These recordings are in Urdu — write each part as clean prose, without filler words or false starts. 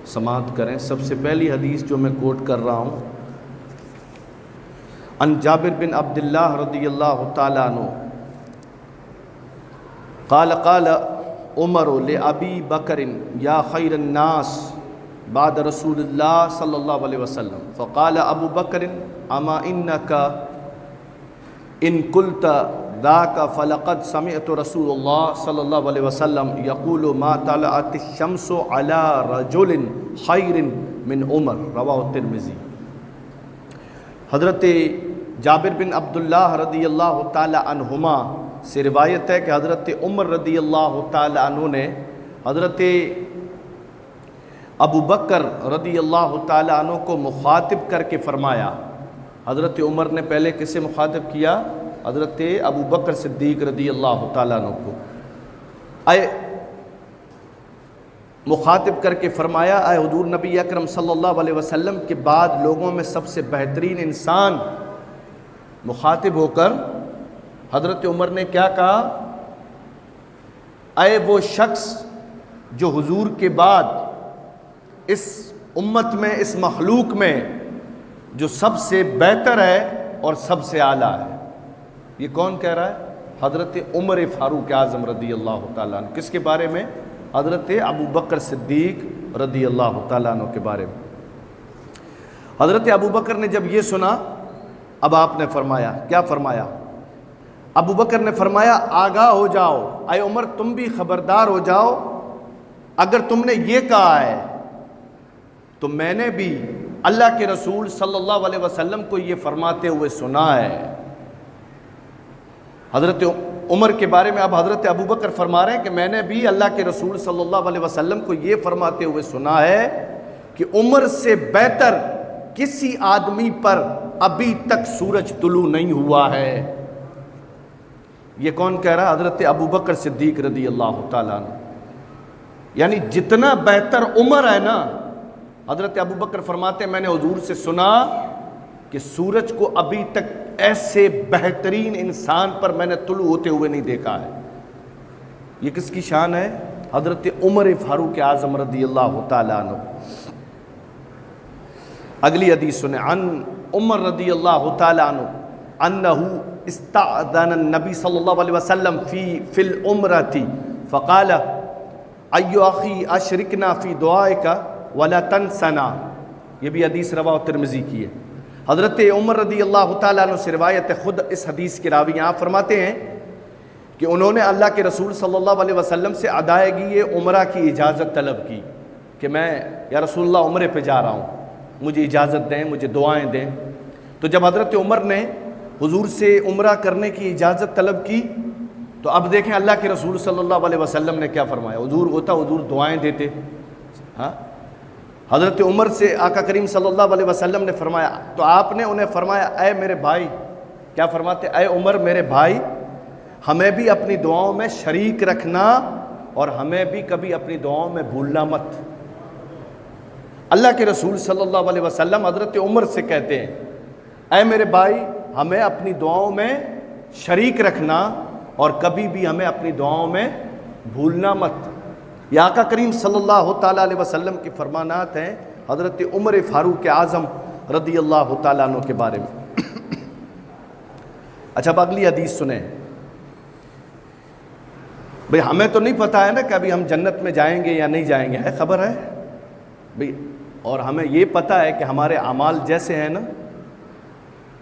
سماعت کریں۔ سب سے پہلی حدیث جو میں کوٹ کر رہا ہوں، ان جابر بن عبداللہ رضی اللہ تعالیٰ عنہ قال قال عمر لأبی بکر یا خیر الناس بعد رسول اللہ صلی اللہ علیہ وسلم فقال ابو بکر اما انکا ان قلت ذاک فلقد سمعت رسول اللہ صلی اللہ علیہ وسلم یقول ما طلعت الشمس علی رجل خیر من عمر، رواہ الترمذی۔ حضرت جابر بن عبداللہ رضی اللہ تعالی عنہما سے روایت ہے کہ حضرت عمر رضی اللہ تعالی عنہ نے حضرت ابو بکر رضی اللہ تعالی عنہ کو مخاطب کر کے فرمایا۔ حضرت عمر نے پہلے کسے مخاطب کیا؟ حضرت ابو بکر صدیق رضی اللہ تعالیٰ عنہ کو مخاطب کر کے فرمایا، اے حضور نبی اکرم صلی اللہ علیہ وسلم کے بعد لوگوں میں سب سے بہترین انسان، مخاطب ہو کر حضرت عمر نے کیا کہا؟ اے وہ شخص جو حضور کے بعد اس امت میں، اس مخلوق میں جو سب سے بہتر ہے اور سب سے اعلیٰ ہے۔ یہ کون کہہ رہا ہے؟ حضرت عمر فاروق اعظم رضی اللہ تعالیٰ عنہ۔ کس کے بارے میں؟ حضرت ابو بکر صدیق رضی اللہ تعالیٰ عنہ کے بارے میں۔ حضرت ابو بکر نے جب یہ سنا، اب آپ نے فرمایا، کیا فرمایا؟ ابو بکر نے فرمایا آگاہ ہو جاؤ، اے عمر تم بھی خبردار ہو جاؤ، اگر تم نے یہ کہا ہے تو میں نے بھی اللہ کے رسول صلی اللہ علیہ وسلم کو یہ فرماتے ہوئے سنا ہے۔ حضرت عمر کے بارے میں اب حضرت ابو بکر فرما رہے ہیں کہ میں نے بھی اللہ کے رسول صلی اللہ علیہ وسلم کو یہ فرماتے ہوئے سنا ہے کہ عمر سے بہتر کسی آدمی پر ابھی تک سورج طلوع نہیں ہوا ہے۔ یہ کون کہہ رہا ہے؟ حضرت ابو بکر صدیق رضی اللہ تعالیٰ عنہ۔ یعنی جتنا بہتر عمر ہے نا، حضرت ابو بکر فرماتے ہیں میں نے حضور سے سنا کہ سورج کو ابھی تک ایسے بہترین انسان پر میں نے طلوع ہوتے ہوئے نہیں دیکھا ہے۔ یہ کس کی شان ہے؟ حضرت عمر فاروق اعظم رضی اللہ تعالیٰ عنہ۔ اگلی حدیث سنیں، عن عمر رضی اللہ تعالیٰ عنہ انہ استأذن النبی صلی اللہ علیہ وسلم فی العمرۃ فقال ایو اخی اشرکنا فی دعائک ولا تنسنا۔ یہ بھی حدیث رواہ ترمذی کی ہے۔ حضرت عمر رضی اللہ تعالیٰ عنہ سے روایت ہے، خود اس حدیث کے راوی آپ فرماتے ہیں کہ انہوں نے اللہ کے رسول صلی اللہ علیہ وسلم سے ادائیگی عمرہ کی اجازت طلب کی کہ میں یا رسول اللہ عمرے پہ جا رہا ہوں، مجھے اجازت دیں، مجھے دعائیں دیں۔ تو جب حضرت عمر نے حضور سے عمرہ کرنے کی اجازت طلب کی تو اب دیکھیں اللہ کے رسول صلی اللہ علیہ وسلم نے کیا فرمایا۔ حضور ہوتا، حضور دعائیں دیتے۔ ہاں، حضرت عمر سے آقا کریم صلی اللہ علیہ وسلم نے فرمایا، تو آپ نے انہیں فرمایا اے میرے بھائی، کیا فرماتے؟ اے عمر میرے بھائی، ہمیں بھی اپنی دعاؤں میں شریک رکھنا اور ہمیں بھی کبھی اپنی دعاؤں میں بھولنا مت۔ اللہ کے رسول صلی اللہ علیہ وسلم حضرت عمر سے کہتے ہیں اے میرے بھائی، ہمیں اپنی دعاؤں میں شریک رکھنا اور کبھی بھی ہمیں اپنی دعاؤں میں بھولنا مت۔ یہ آقا کریم صلی اللہ تعالیٰ علیہ وسلم کی فرمانات ہیں حضرت عمر فاروق اعظم رضی اللہ تعالیٰ عنہ کے بارے میں۔ اچھا اب اگلی حدیث سنیں۔ بھئی ہمیں تو نہیں پتہ ہے نا کہ ابھی ہم جنت میں جائیں گے یا نہیں جائیں گے، ہے خبر ہے بھئی؟ اور ہمیں یہ پتہ ہے کہ ہمارے اعمال جیسے ہیں نا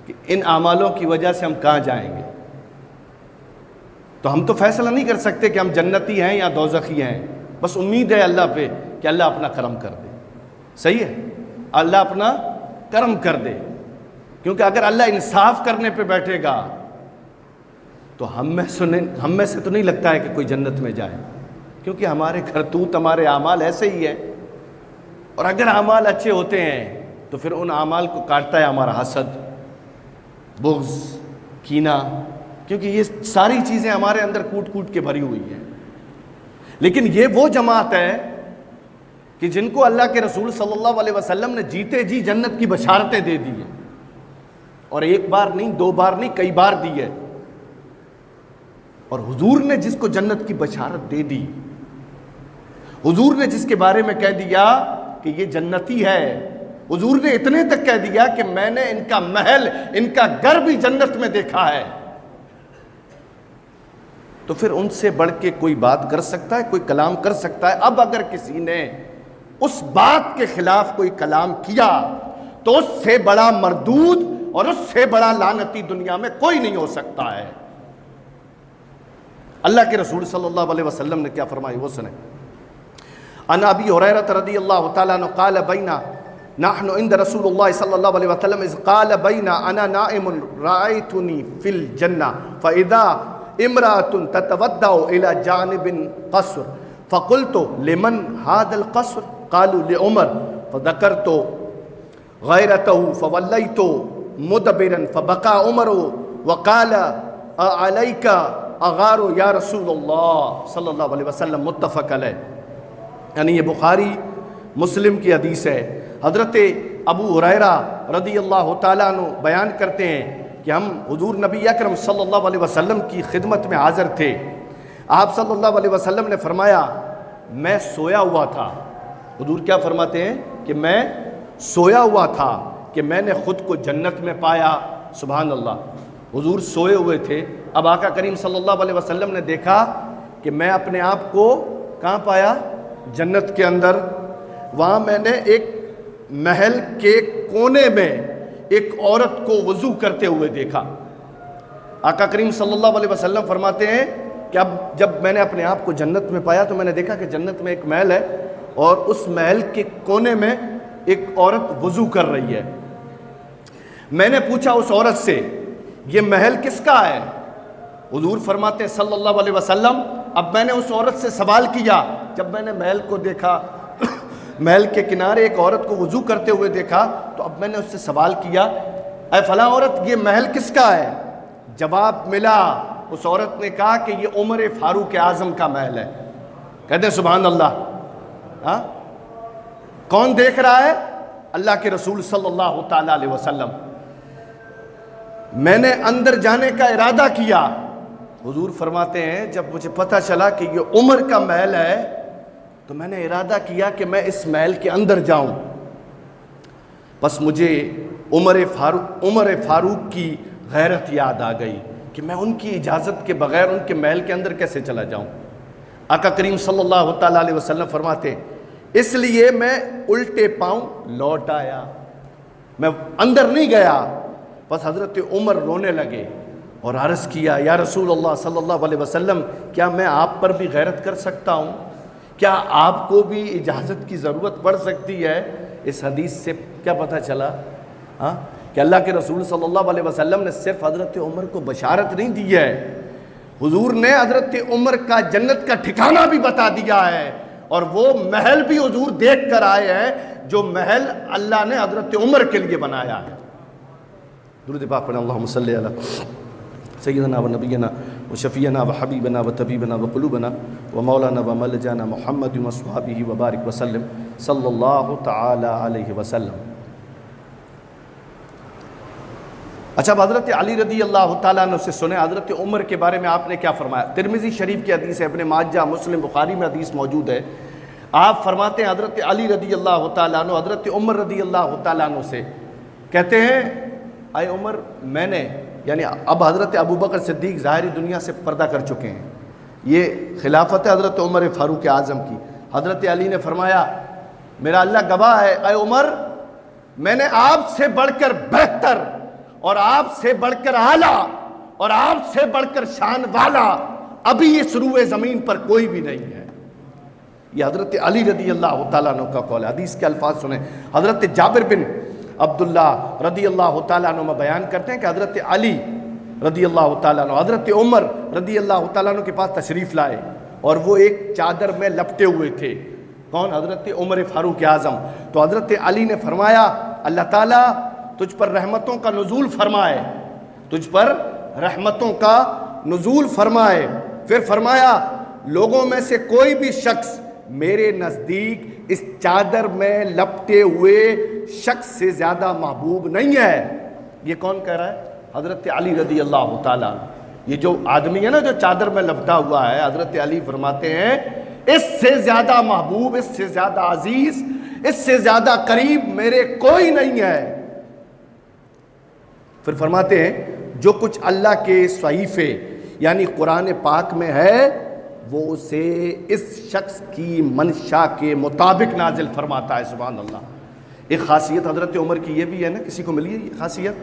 کہ ان اعمالوں کی وجہ سے ہم کہاں جائیں گے، تو ہم تو فیصلہ نہیں کر سکتے کہ ہم جنتی ہیں یا دوزخی ہیں، بس امید ہے اللہ پہ کہ اللہ اپنا کرم کر دے۔ صحیح ہے، اللہ اپنا کرم کر دے، کیونکہ اگر اللہ انصاف کرنے پہ بیٹھے گا تو ہم میں سے تو نہیں لگتا ہے کہ کوئی جنت میں جائے، کیونکہ ہمارے کرتوت، ہمارے اعمال ایسے ہی ہیں، اور اگر اعمال اچھے ہوتے ہیں تو پھر ان اعمال کو کاٹتا ہے ہمارا حسد، بغض، کینہ، کیونکہ یہ ساری چیزیں ہمارے اندر کوٹ کوٹ کے بھری ہوئی ہیں۔ لیکن یہ وہ جماعت ہے کہ جن کو اللہ کے رسول صلی اللہ علیہ وسلم نے جیتے جی جنت کی بشارتیں دے دی ہیں، اور ایک بار نہیں، دو بار نہیں، کئی بار دی ہے۔ اور حضور نے جس کو جنت کی بشارت دے دی، حضور نے جس کے بارے میں کہہ دیا کہ یہ جنتی ہے. حضور نے اتنے تک کہہ دیا کہ میں نے ان کا محل، ان کا گھر بھی جنت میں دیکھا ہے. تو پھر ان سے بڑھ کے کوئی بات کر سکتا ہے، کوئی کلام کر سکتا ہے؟ اب اگر کسی نے اس بات کے خلاف کوئی کلام کیا تو اس سے بڑا مردود اور اس سے بڑا لعنتی دنیا میں کوئی نہیں ہو سکتا ہے. اللہ کے رسول صلی اللہ علیہ وسلم نے کیا فرمائی وہ سنیں. عن ابی ہریرہ رضی اللہ تعالیٰ عنہ قال بینا نحن عند رسول اللہ صلی اللہ علیہ وسلم اذ قال بینا انا نائم رأیتنی فی الجنہ فاذا امرأة تتودع الى جانب قصر فقلت لمن هذا القصر قالوا لعمر فذكرت غيرته فوليت مدبرا فبقى عمر وقال عليك اغار یا رسول اللہ صلی اللہ علیہ وسلم. متفق علیہ. یعنی یہ بخاری مسلم کی حدیث ہے. حضرت ابو ہریرہ رضی اللہ تعالیٰ عنہ بیان کرتے ہیں کہ ہم حضور نبی اکرم صلی اللہ علیہ وسلم کی خدمت میں حاضر تھے. آپ صلی اللہ علیہ وسلم نے فرمایا میں سویا ہوا تھا. حضور کیا فرماتے ہیں کہ میں سویا ہوا تھا کہ میں نے خود کو جنت میں پایا. سبحان اللہ. حضور سوئے ہوئے تھے. اب آقا کریم صلی اللہ علیہ وسلم نے دیکھا کہ میں اپنے آپ کو کہاں پایا؟ جنت کے اندر. وہاں میں نے ایک محل کے کونے میں ایک عورت کو وضو کرتے ہوئے دیکھا. آقا کریم صلی اللہ علیہ وسلم فرماتے ہیں کہ اب جب میں نے اپنے آپ کو جنت میں پایا تو میں نے دیکھا کہ جنت میں ایک محل ہے اور اس محل کے کونے میں ایک عورت وضو کر رہی ہے. میں نے پوچھا اس عورت سے یہ محل کس کا ہے؟ حضور فرماتے ہیں صلی اللہ علیہ وسلم اب میں نے اس عورت سے سوال کیا جب میں نے محل کو دیکھا، محل کے کنارے ایک عورت کو وضو کرتے ہوئے دیکھا تو اب میں نے اس سے سوال کیا اے فلاں عورت یہ محل کس کا ہے؟ جواب ملا. اس عورت نے کہا کہ یہ عمر فاروق اعظم کا محل ہے. کہتے ہیں سبحان اللہ. ہاں کون دیکھ رہا ہے؟ اللہ کے رسول صلی اللہ تعالیٰ علیہ وسلم. میں نے اندر جانے کا ارادہ کیا. حضور فرماتے ہیں جب مجھے پتہ چلا کہ یہ عمر کا محل ہے تو میں نے ارادہ کیا کہ میں اس محل کے اندر جاؤں. بس مجھے عمر فاروق کی غیرت یاد آ گئی کہ میں ان کی اجازت کے بغیر ان کے محل کے اندر کیسے چلا جاؤں. آقا کریم صلی اللہ تعالیٰ علیہ وسلم فرماتے ہیں اس لیے میں الٹے پاؤں لوٹ آیا. میں اندر نہیں گیا. بس حضرت عمر رونے لگے اور عرض کیا یا رسول اللہ صلی اللہ علیہ وسلم کیا میں آپ پر بھی غیرت کر سکتا ہوں؟ کیا آپ کو بھی اجازت کی ضرورت پڑ سکتی ہے؟ اس حدیث سے کیا پتہ چلا کہ اللہ کے رسول صلی اللہ علیہ وسلم نے صرف حضرت عمر کو بشارت نہیں دی ہے، حضور نے حضرت عمر کا جنت کا ٹھکانہ بھی بتا دیا ہے اور وہ محل بھی حضور دیکھ کر آئے ہیں جو محل اللہ نے حضرت عمر کے لیے بنایا ہے. درود پاک پڑھیں اللہم صلی علی سیدنا و نبینا و شفیعنا و حبیبنا و طبیبنا و قلوبنا و مولانا و ملجانا محمد و صحابہ و بارک وسلم صلی اللہ تعالی علیہ وسلم. اچھا اب حضرت علی رضی اللہ تعالیٰ عنہ سے سنیں حضرت عمر کے بارے میں آپ نے کیا فرمایا. ترمذی شریف کی حدیث ہے، ابن ماجہ، مسلم، بخاری میں حدیث موجود ہے. آپ فرماتے ہیں حضرت علی رضی اللہ تعالیٰ عنہ حضرت عمر رضی اللہ تعالیٰ عنہ سے کہتے ہیں اے عمر میں نے، یعنی اب حضرت ابو بکر صدیق ظاہری دنیا سے پردہ کر چکے ہیں، یہ خلافت ہے حضرت عمر فاروق اعظم کی. حضرت علی نے فرمایا میرا اللہ گواہ ہے اے عمر میں نے آپ سے بڑھ کر بہتر اور آپ سے بڑھ کر اعلیٰ اور آپ سے بڑھ کر شان والا ابھی اس روئے زمین پر کوئی بھی نہیں ہے. یہ حضرت علی رضی اللہ تعالیٰ عنہ کا قول ہے. حدیث کے الفاظ سنیں. حضرت جابر بن عبداللہ رضی اللہ تعالیٰ عنہ بیان کرتے ہیں کہ حضرت علی رضی اللہ تعالیٰ عنہ حضرت عمر رضی اللہ تعالیٰ عنہ کے پاس تشریف لائے اور وہ ایک چادر میں لپٹے ہوئے تھے. کون؟ حضرت عمر فاروق اعظم. تو حضرت علی نے فرمایا اللہ تعالیٰ تجھ پر رحمتوں کا نزول فرمائے، تجھ پر رحمتوں کا نزول فرمائے. پھر فرمایا لوگوں میں سے کوئی بھی شخص میرے نزدیک اس چادر میں لپٹے ہوئے شخص سے زیادہ محبوب نہیں ہے. یہ کون کہہ رہا ہے؟ حضرت علی رضی اللہ تعالیٰ. یہ جو آدمی ہے نا جو چادر میں لپٹا ہوا ہے، حضرت علی فرماتے ہیں اس سے زیادہ محبوب، اس سے زیادہ عزیز، اس سے زیادہ قریب میرے کوئی نہیں ہے۔ پھر فرماتے ہیں جو کچھ اللہ کے صحیفے یعنی قرآن پاک میں ہے وہ اسے اس شخص کی منشا کے مطابق نازل فرماتا ہے۔ سبحان اللہ۔ ایک خاصیت حضرت عمر کی یہ بھی ہے نا، کسی کو ملی ہے یہ خاصیت؟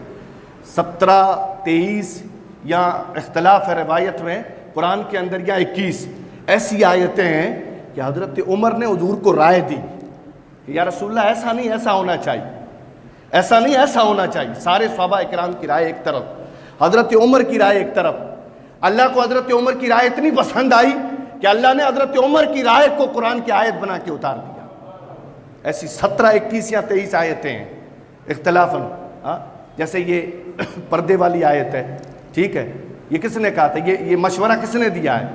17 23 یا اختلاف ہے روایت میں قرآن کے اندر یا 21 ایسی آیتیں ہیں کہ حضرت عمر نے حضور کو رائے دی کہ یا رسول اللہ ایسا نہیں، ایسا ہونا چاہیے، ایسا نہیں، ایسا ہونا چاہیے۔ سارے صحابہ اکرام کی رائے ایک طرف، حضرت عمر کی رائے ایک طرف۔ اللہ کو حضرت عمر کی رائے اتنی پسند آئی کہ اللہ نے حضرت عمر کی رائے کو قرآن کی آیت بنا کے اتار دیا۔ ایسی 17 21 یا 23 آیتیں ہیں اختلافاً۔ جیسے یہ پردے والی آیت ہے، ٹھیک ہے، یہ کس نے کہا تھا؟ یہ مشورہ کس نے دیا ہے؟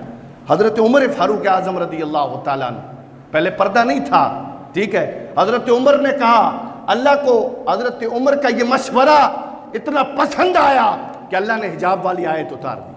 حضرت عمر فاروق اعظم رضی اللہ تعالیٰ عنہ۔ پہلے پردہ نہیں تھا، ٹھیک ہے، حضرت عمر نے کہا، اللہ کو حضرت عمر کا یہ مشورہ اتنا پسند آیا کہ اللہ نے حجاب والی آیت اتار دی۔